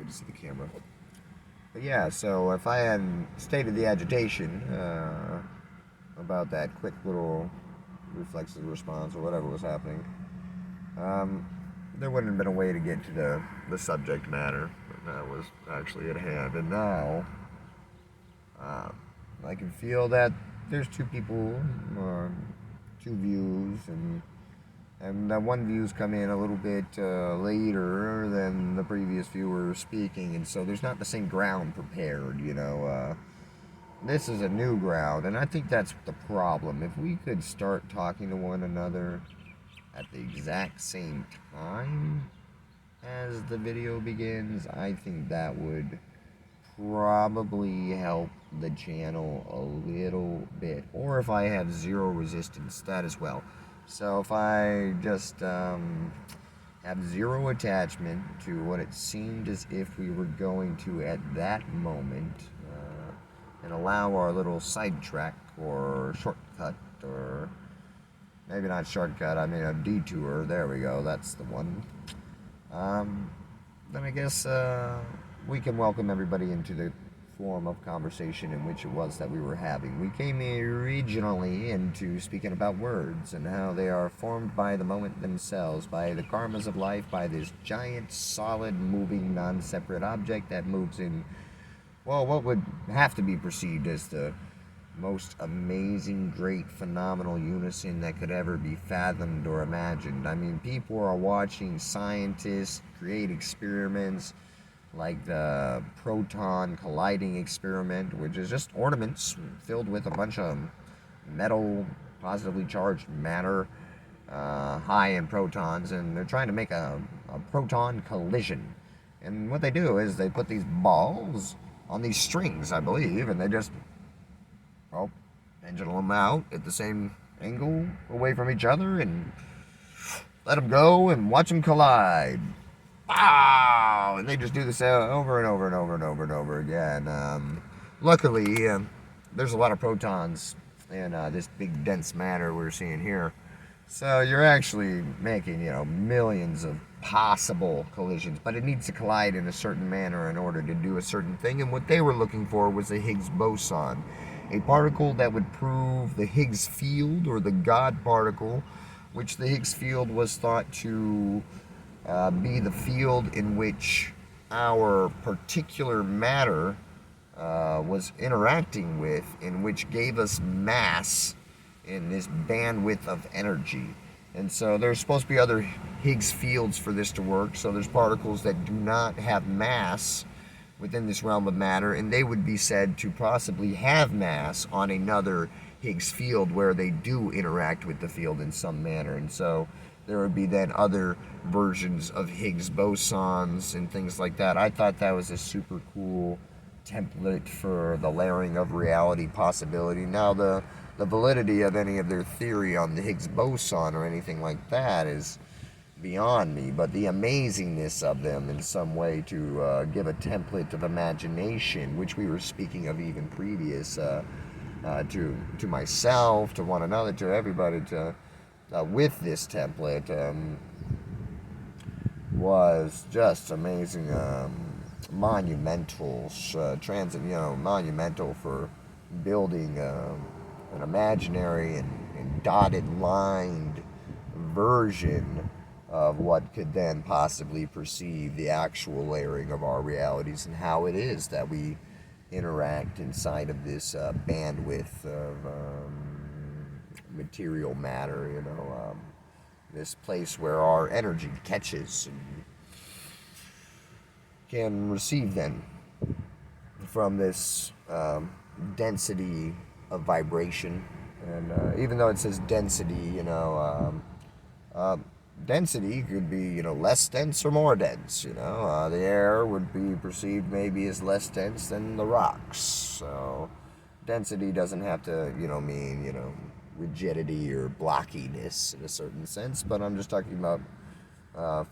to see the camera. But yeah, so if I hadn't stated the agitation about that quick little reflexive response or whatever was happening, there wouldn't have been a way to get to the subject matter that was actually at hand. And now, I can feel that there's two people, two views, and that one view's come in a little bit later than the previous viewer speaking, and so there's not the same ground prepared, you know. This is a new ground, and I think that's the problem. If we could start talking to one another at the exact same time as the video begins, I think that would probably help the channel a little bit. Or if I have zero resistance, that as well. So if I just have zero attachment to what it seemed as if we were going to at that moment, and allow our little sidetrack or shortcut, or maybe not shortcut, I mean a detour, there we go, that's the one, then I guess we can welcome everybody into the form of conversation in which it was that we were having. We came originally into speaking about words and how they are formed by the moment themselves, by the karmas of life, by this giant, solid, moving, non-separate object that moves in, well, what would have to be perceived as the most amazing, great, phenomenal unison that could ever be fathomed or imagined. I mean, people are watching scientists create experiments like the proton colliding experiment, which is just ornaments filled with a bunch of metal, positively charged matter, high in protons, and they're trying to make a proton collision. And what they do is they put these balls on these strings, I believe, and they just, well, pendulum them out at the same angle away from each other and let them go and watch them collide. Wow! And they just do this over and over and over and over and over again. Luckily, there's a lot of protons in this big dense matter we're seeing here. So you're actually making, you know, millions of possible collisions, but it needs to collide in a certain manner in order to do a certain thing. And what they were looking for was a Higgs boson, a particle that would prove the Higgs field, or the God particle, which the Higgs field was thought to be the field in which our particular matter was interacting with, in which gave us mass in this bandwidth of energy. And so there's supposed to be other Higgs fields for this to work. So there's particles that do not have mass within this realm of matter, and they would be said to possibly have mass on another Higgs field where they do interact with the field in some manner. And so there would be then other versions of Higgs bosons and things like that. I thought that was a super cool template for the layering of reality possibility. Now the validity of any of their theory on the Higgs boson or anything like that is beyond me, but the amazingness of them in some way to give a template of imagination, which we were speaking of even previous, to myself, to one another, to everybody, to with this template, was just amazing, monumental, monumental for building an imaginary and dotted lined version of what could then possibly perceive the actual layering of our realities and how it is that we interact inside of this bandwidth of material matter, you know, this place where our energy catches and can receive then from this density of vibration. And even though it says density, you know, density could be, you know, less dense or more dense, you know. The air would be perceived maybe as less dense than the rocks. So density doesn't have to, you know, mean, you know, rigidity or blockiness in a certain sense, but I'm just talking about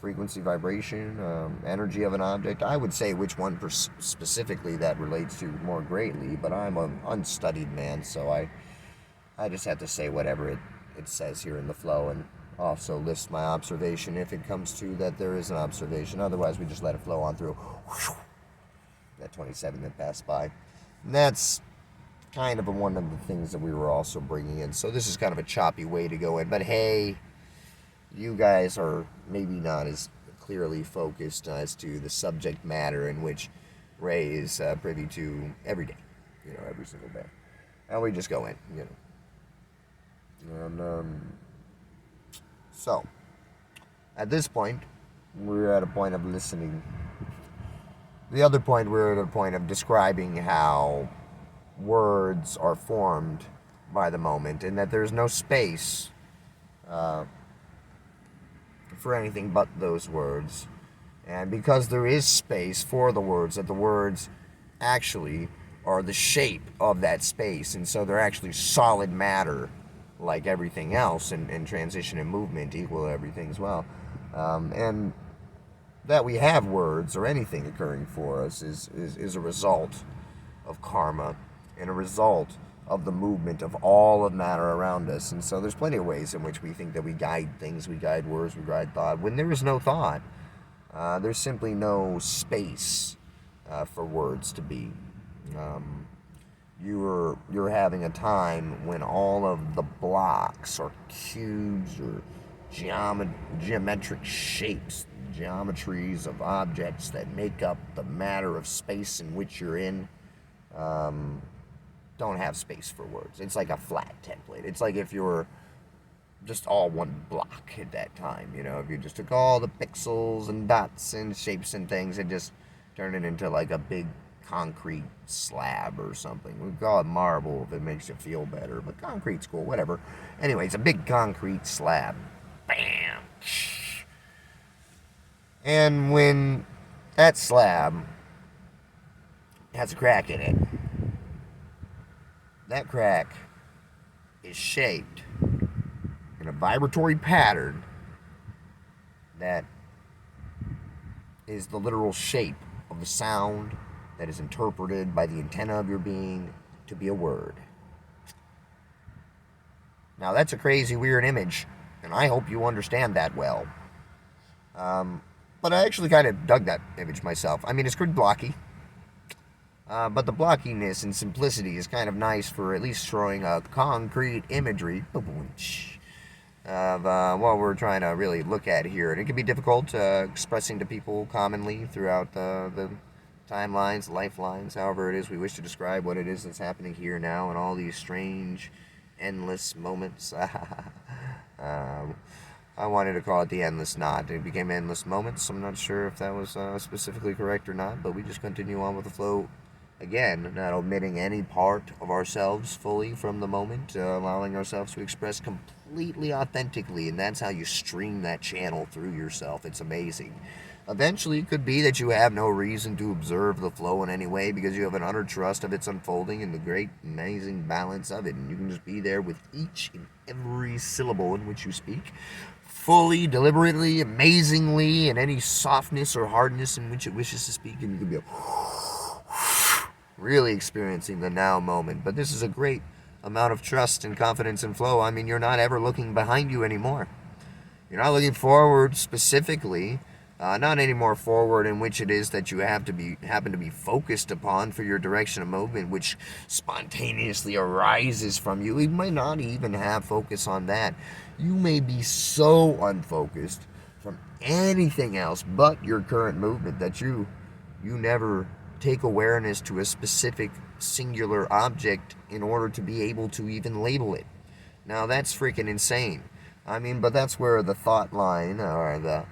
frequency, vibration, energy of an object. I would say which one specifically that relates to more greatly, but I'm an unstudied man, so I just have to say whatever it says here in the flow, and also list my observation if it comes to that there is an observation. Otherwise, we just let it flow on through. that 27 that passed by. And that's kind of one of the things that we were also bringing in. So this is kind of a choppy way to go in. But hey, you guys are maybe not as clearly focused as to the subject matter in which Ray is privy to every day, every single day. And we just go in, And so, at this point, we're at a point of listening. The other point, we're at a point of describing how words are formed by the moment, and that there's no space for anything but those words. And because there is space for the words, that the words actually are the shape of that space, and so they're actually solid matter, like everything else, and transition and movement equal to everything as well. And that we have words or anything occurring for us is a result of karma and a result of the movement of all of matter around us. And so there's plenty of ways in which we think that we guide things, we guide words, we guide thought. When there is no thought, there's simply no space for words to be. You're having a time when all of the blocks or cubes or geometric shapes, geometries of objects that make up the matter of space in which you're in, don't have space for words. It's like a flat template. It's like if you're just all one block at that time, if you just took all the pixels and dots and shapes and things and just turned it into like a big concrete slab or something. We call it marble if it makes you feel better, but concrete's cool, whatever. Anyway, it's a big concrete slab. Bam! And when that slab has a crack in it, that crack is shaped in a vibratory pattern that is the literal shape of the sound that is interpreted by the antenna of your being to be a word. Now that's a crazy, weird image, and I hope you understand that well. But I actually kind of dug that image myself. I mean, it's pretty blocky. But the blockiness and simplicity is kind of nice for at least showing a concrete imagery of what we're trying to really look at here. And it can be difficult expressing to people commonly throughout the timelines, lifelines, however it is we wish to describe what it is that's happening here now and all these strange, endless moments. I wanted to call it the endless knot. It became endless moments. I'm not sure if that was specifically correct or not, but we just continue on with the flow. Again, not omitting any part of ourselves fully from the moment, allowing ourselves to express completely authentically, and that's how you stream that channel through yourself. It's amazing. Eventually, it could be that you have no reason to observe the flow in any way because you have an utter trust of its unfolding and the great, amazing balance of it, and you can just be there with each and every syllable in which you speak, fully, deliberately, amazingly, and any softness or hardness in which it wishes to speak, and you can be really experiencing the now moment. But this is a great amount of trust and confidence and flow. I mean, you're not ever looking behind you anymore. You're not looking forward specifically, not any more forward in which it is that you happen to be focused upon for your direction of movement, which spontaneously arises from you. You might not even have focus on that. You may be so unfocused from anything else but your current movement that you never take awareness to a specific singular object in order to be able to even label it. Now that's freaking insane. I mean, but that's where the thought line or the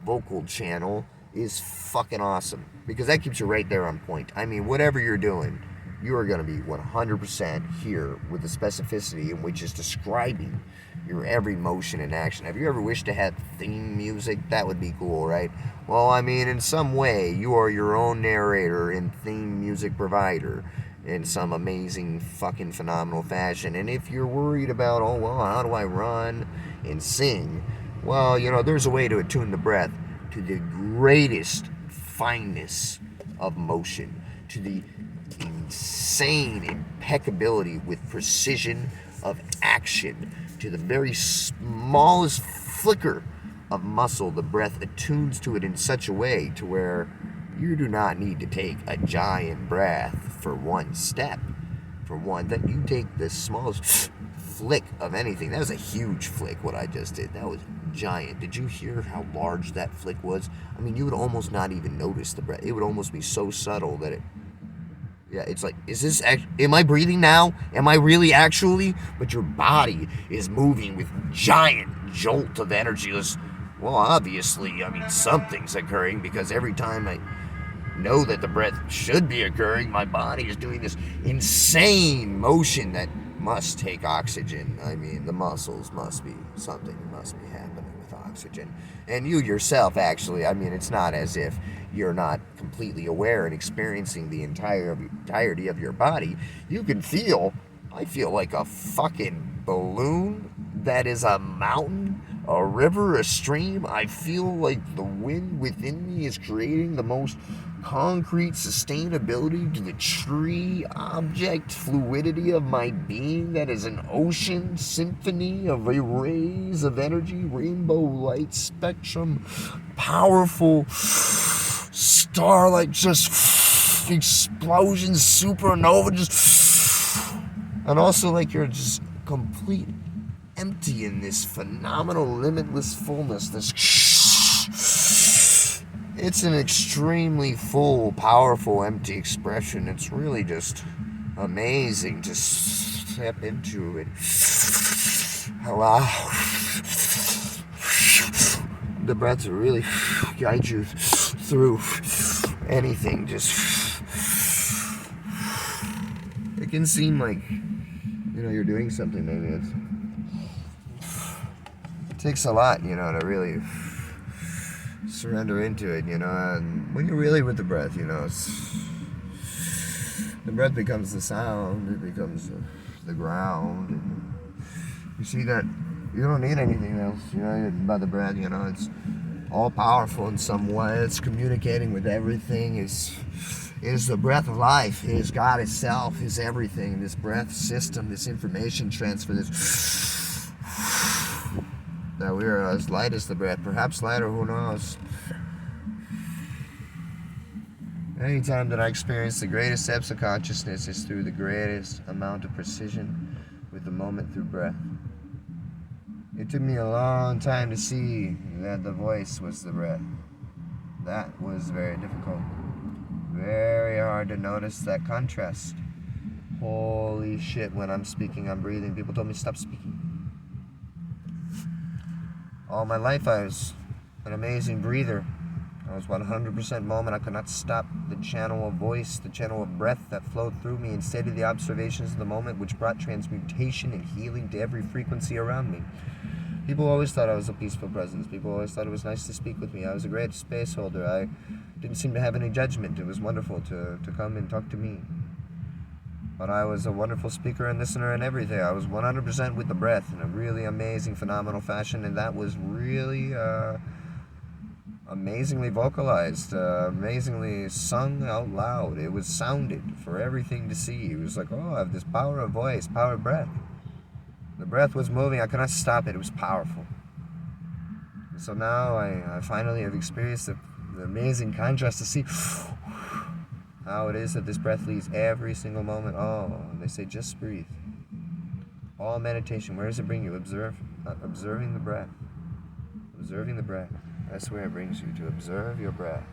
vocal channel is fucking awesome, because that keeps you right there on point. I mean, whatever you're doing, you are going to be 100% here with the specificity in which is describing your every motion and action. Have you ever wished to have theme music? That would be cool, right? Well, I mean, in some way, you are your own narrator and theme music provider in some amazing fucking phenomenal fashion. And if you're worried about, oh, well, how do I run and sing? Well, there's a way to attune the breath to the greatest fineness of motion, to the insane impeccability with precision of action, to the very smallest flicker of muscle. The breath attunes to it in such a way to where You do not need to take a giant breath for one step. For one, that you take the smallest flick of anything. That was a huge flick, what I just did. That was giant. Did you hear how large that flick was? I mean, you would almost not even notice the breath. It would almost be so subtle that it... Yeah, it's like, is this... Am I breathing now? Am I really actually? But your body is moving with giant jolt of energy. Well, obviously, I mean, something's occurring, because every time I know that the breath should be occurring, my body is doing this insane motion that must take oxygen. I mean, the muscles must be... Something must be happening with oxygen. And you yourself, actually, I mean, it's not as if you're not completely aware and experiencing the entirety of your body. You can feel... I feel like a fucking balloon that is a mountain, a river, a stream. I feel like the wind within me is creating the most concrete sustainability to the tree object fluidity of my being that is an ocean symphony of rays of energy, rainbow light spectrum, powerful starlight, just explosions, supernova, just... And also, like, you're just complete empty in this phenomenal, limitless fullness. It's an extremely full, powerful, empty expression. It's really just amazing to step into it. Allow the breath to really guide you through anything. Just... It can seem like, you're doing something. Maybe it takes a lot, to really surrender into it, and when you're really with the breath, the breath becomes the sound, it becomes the ground, and you see that you don't need anything else, by the breath, it's all powerful in some way. It's communicating with everything. Is the breath of life, is God itself, is everything. This breath system, this information transfer, this that we are as light as the breath, perhaps lighter, who knows. Anytime that I experience the greatest steps of consciousness is through the greatest amount of precision with the moment through breath. It took me a long time to see that the voice was the breath. That was very difficult. Very hard to notice that contrast. Holy shit, when I'm speaking, I'm breathing. People told me stop speaking. All my life I was an amazing breather. I was 100% moment. I could not stop the channel of voice, the channel of breath that flowed through me and stated the observations of the moment, which brought transmutation and healing to every frequency around me. People always thought I was a peaceful presence. People always thought it was nice to speak with me. I was a great space holder. I didn't seem to have any judgment. It was wonderful to come and talk to me. But I was a wonderful speaker and listener and everything. I was 100% with the breath in a really amazing, phenomenal fashion, and that was really amazingly vocalized, amazingly sung out loud. It was sounded for everything to see. It was like, oh, I have this power of voice, power of breath. The breath was moving. I could not stop it. It was powerful. And so now I finally have experienced the amazing contrast to see how it is that this breath leads every single moment. Oh, they say just breathe. All meditation, where does it bring you? Observing the breath. Observing the breath. That's where it brings you, to observe your breath.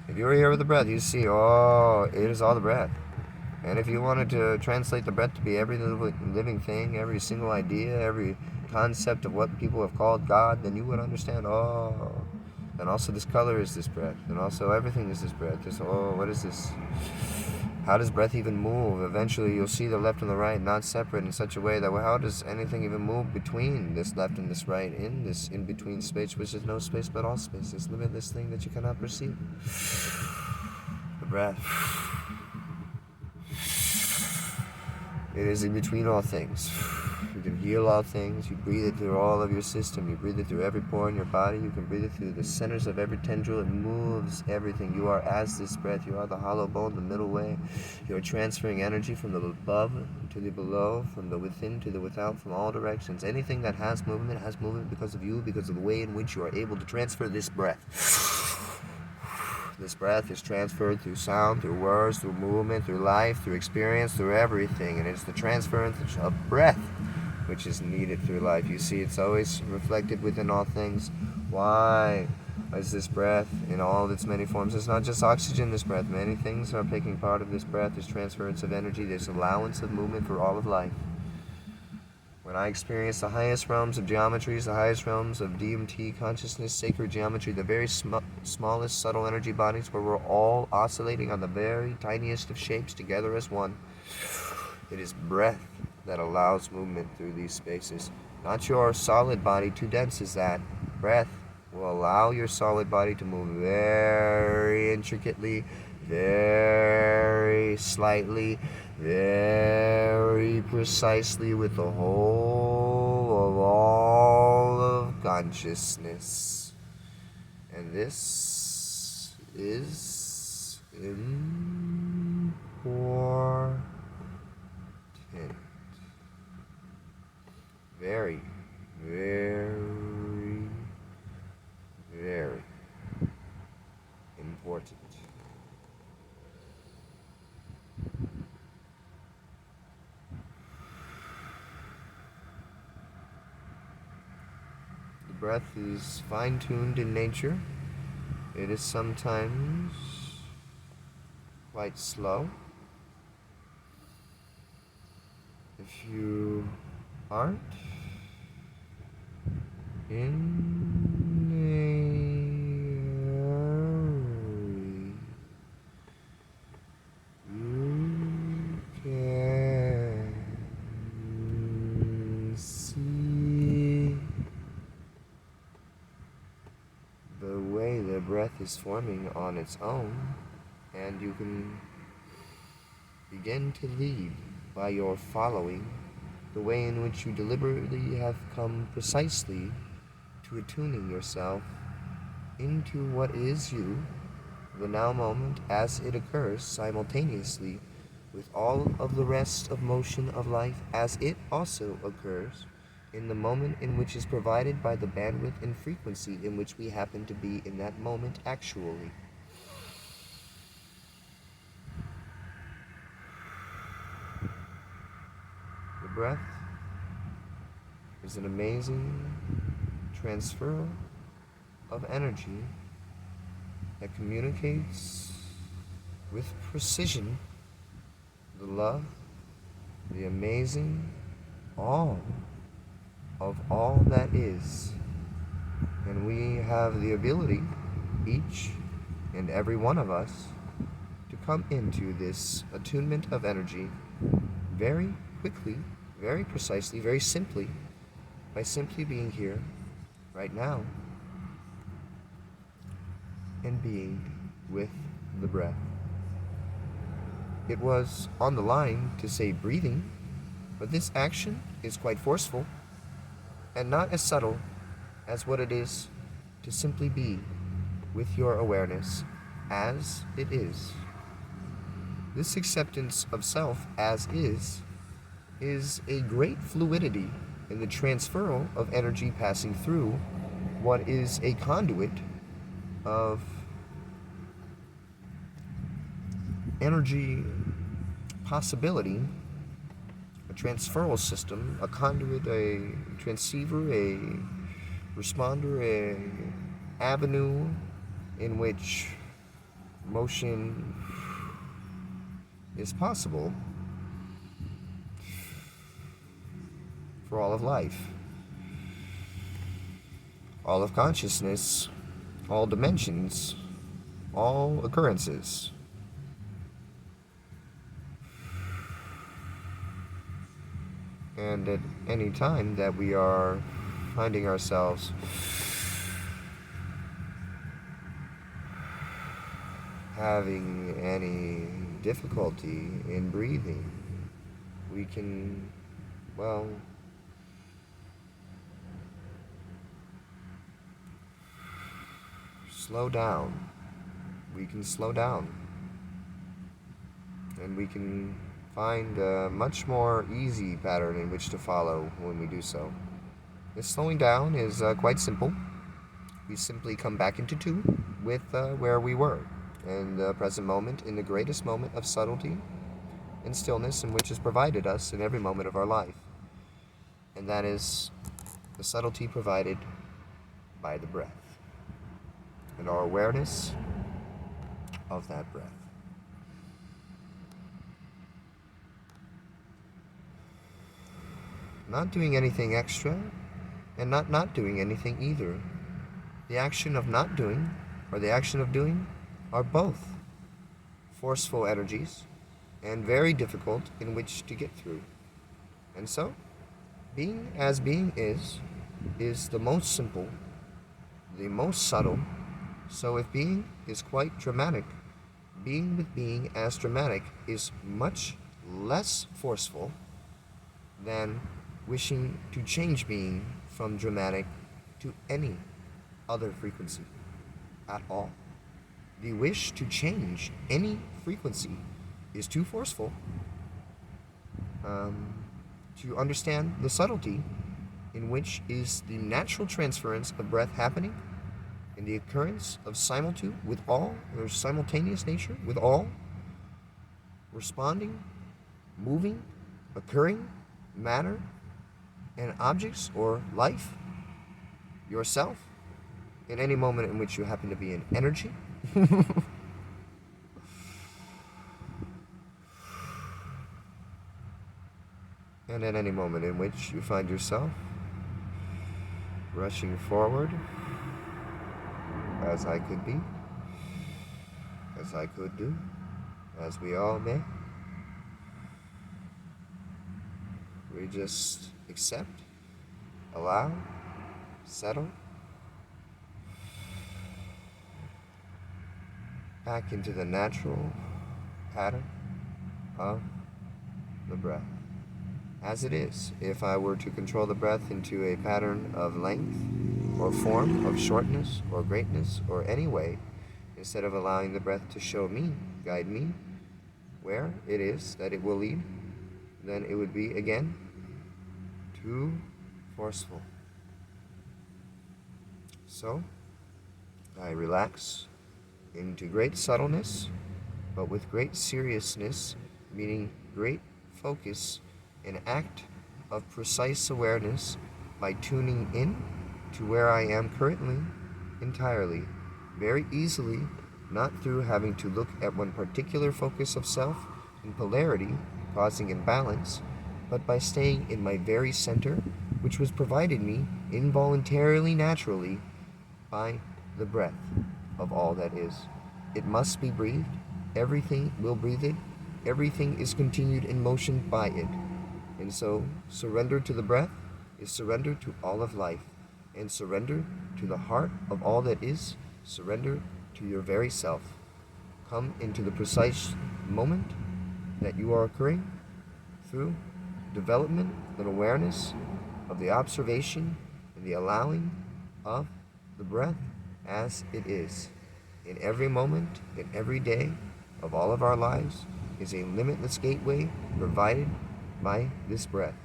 If you were here with the breath, you see, oh, it is all the breath. And if you wanted to translate the breath to be every living thing, every single idea, every concept of what people have called God, then you would understand, oh, and also this color is this breath, and also everything is this breath. Oh, what is this? How does breath even move? Eventually you'll see the left and the right not separate in such a way that, well, how does anything even move between this left and this right, in this in-between space, which is no space but all space, this limitless thing that you cannot perceive? The breath. It is in between all things. You can heal all things. You breathe it through all of your system. You breathe it through every pore in your body. You can breathe it through the centers of every tendril. It moves everything. You are as this breath. You are the hollow bone, the middle way. You are transferring energy from the above to the below, from the within to the without, from all directions. Anything that has movement because of you, because of the way in which you are able to transfer this breath. This breath is transferred through sound, through words, through movement, through life, through experience, through everything. And it's the transference of breath which is needed through life. You see, it's always reflected within all things. Why is this breath in all of its many forms? It's not just oxygen, this breath. Many things are taking part of this breath. There's transference of energy. There's allowance of movement for all of life. When I experience the highest realms of geometries, the highest realms of DMT consciousness, sacred geometry, the very smallest subtle energy bodies where we're all oscillating on the very tiniest of shapes together as one, it is breath that allows movement through these spaces. Not your solid body, too dense is that. Breath will allow your solid body to move very intricately, very slightly, very precisely with the whole of all of consciousness. And this is important. Very, very, very important. The breath is fine-tuned in nature. It is sometimes quite slow. If you aren't in a hurry, you can see the way the breath is forming on its own, and you can begin to lead by your following the way in which you deliberately have come precisely to attuning yourself into what is you, the now moment as it occurs simultaneously with all of the rest of motion of life as it also occurs in the moment in which is provided by the bandwidth and frequency in which we happen to be in that moment actually. The breath is an amazing transfer of energy that communicates with precision the love, the amazing all of all that is. And we have the ability, each and every one of us, to come into this attunement of energy very quickly, very precisely, very simply, by simply being here, right now, and being with the breath. It was on the line to say breathing, but this action is quite forceful, and not as subtle as what it is to simply be with your awareness as it is. This acceptance of self as is a great fluidity in the transferal of energy passing through what is a conduit of energy possibility, a transferal system, a conduit, a transceiver, a responder, a avenue in which motion is possible for all of life, all of consciousness, all dimensions, all occurrences. And at any time that we are finding ourselves having any difficulty in breathing, we can, slow down. We can slow down. And we can find a much more easy pattern in which to follow when we do so. This slowing down is quite simple. We simply come back into two with where we were. and the present moment in the greatest moment of subtlety and stillness in which is provided us in every moment of our life. And that is the subtlety provided by the breath and our awareness of that breath. Not doing anything extra and not doing anything either. The action of not doing or the action of doing are both forceful energies and very difficult in which to get through. And so, being as being is the most simple, the most subtle. So if being is quite dramatic, being with being as dramatic is much less forceful than wishing to change being from dramatic to any other frequency at all. The wish to change any frequency is too forceful to understand the subtlety in which is the natural transference of breath happening in the occurrence of with all, or simultaneous nature, with all, responding, moving, occurring, matter, and objects or life, yourself, in any moment in which you happen to be in energy. And at any moment in which you find yourself rushing forward, as I could be, as I could do, as we all may, we just accept, allow, settle, back into the natural pattern of the breath. As it is, if I were to control the breath into a pattern of length or form, of shortness or greatness or any way, instead of allowing the breath to show me, guide me, where it is that it will lead, then it would be, again, too forceful. So, I relax into great subtleness, but with great seriousness, meaning great focus, an act of precise awareness by tuning in to where I am currently entirely, very easily, not through having to look at one particular focus of self in polarity, causing imbalance, but by staying in my very center, which was provided me involuntarily, naturally, by the breath of all that is. It must be breathed. Everything will breathe it. Everything is continued in motion by it. And so, surrender to the breath is surrender to all of life, and surrender to the heart of all that is, surrender to your very self. Come into the precise moment that you are occurring through development and awareness of the observation and the allowing of the breath as it is. In every moment, in every day of all of our lives is a limitless gateway provided by this breath.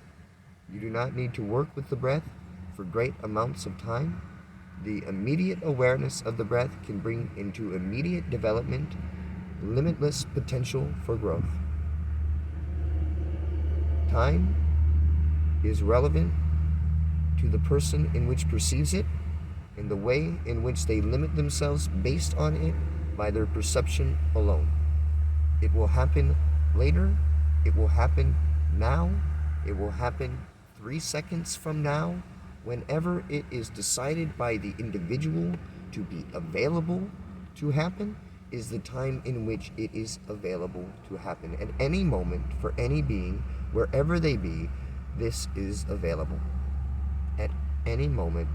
You do not need to work with the breath for great amounts of time. The immediate awareness of the breath can bring into immediate development limitless potential for growth. Time is relevant to the person in which perceives it and the way in which they limit themselves based on it by their perception alone. It will happen later, it will happen now, it will happen 3 seconds from now, whenever it is decided by the individual to be available to happen, is the time in which it is available to happen. At any moment, for any being, wherever they be, this is available. At any moment,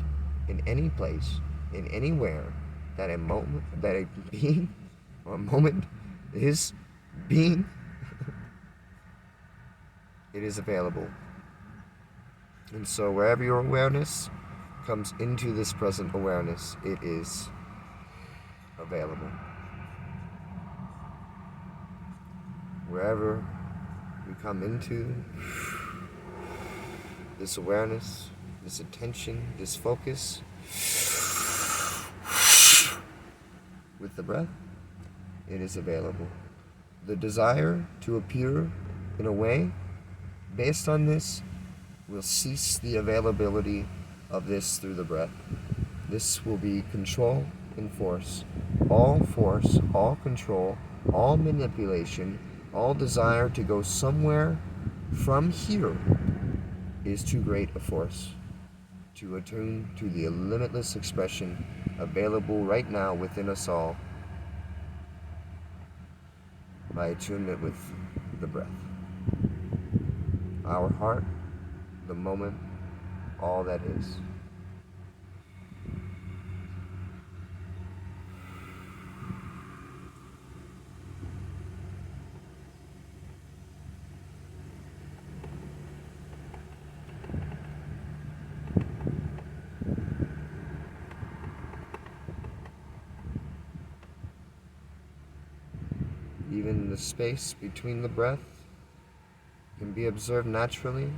in any place, in anywhere, that a being or a moment is being, it is available. And so wherever your awareness comes into this present awareness, it is available. Wherever we come into this awareness, this attention, this focus with the breath, it is available. The desire to appear in a way based on this will cease the availability of this through the breath. This will be control and force. All control, all manipulation, all desire to go somewhere from here is too great a force to attune to the limitless expression available right now within us all by attunement with the breath. Our heart, the moment, all that is. Even the space between the breath can be observed naturally.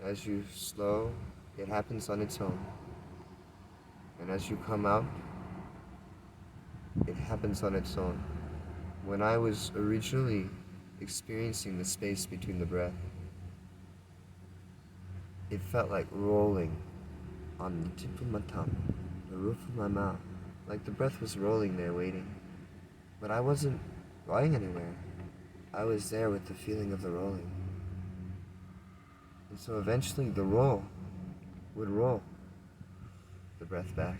As you slow, it happens on its own. And as you come out, it happens on its own. When I was originally experiencing the space between the breath, it felt like rolling on the tip of my tongue, the roof of my mouth, like the breath was rolling there waiting. But I wasn't going anywhere. I was there with the feeling of the rolling. And so eventually the roll would roll the breath back.